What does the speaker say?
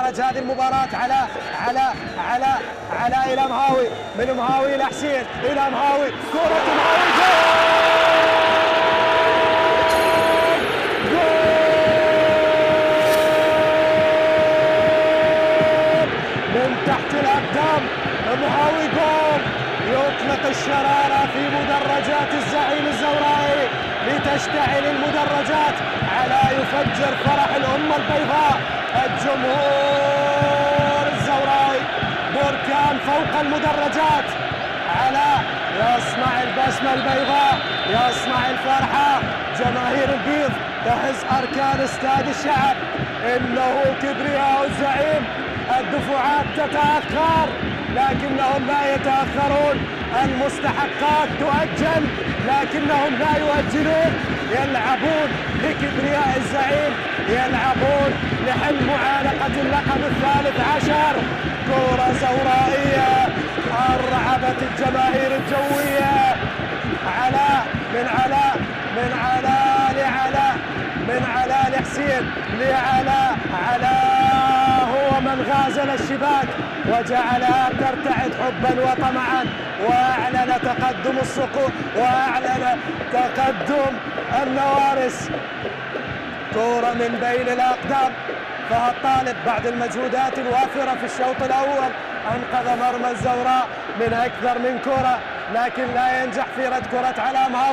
هذه المباراة على إلى مهاوي، من مهاوي إلى حسين، إلى مهاوي، كرة مهاوي، جول من تحت الأقدام. مهاوي جول يطلق الشرارة في مدرجات الزعيم الزورائي لتشتعل المدرجات. علاء يفجر فرح الأمة البيضاء، الجمهور الزورائي بركان فوق المدرجات. علاء يصنع البسمة البيضاء، يصنع الفرحة. جماهير البيض تهز أركان استاد الشعب. إنه كبرياء الزعيم. الدفعات تتأخر لكنهم لا يتأخرون، المستحقات تؤجل لكنهم لا يؤجلون. يلعبون لكبرياء الزعيم، يلعبون لحلم معانقة اللقب 13. كرة زورائية أرعبت الجماهير الجوية. علاء من علاء، من علاء لعلاء، من علاء لحسين، لعلاء. علاء هو من غازل الشباك وجعلها ترتعد حبا وطمعا، واعلن تقدم الصقور، واعلن تقدم النوارس. كرة من بين الاقدام. فهد طالب بعد المجهودات الوافرة في الشوط الاول انقذ مرمى الزوراء من اكثر من كرة، لكن لا ينجح في رد كرة على مهاوي.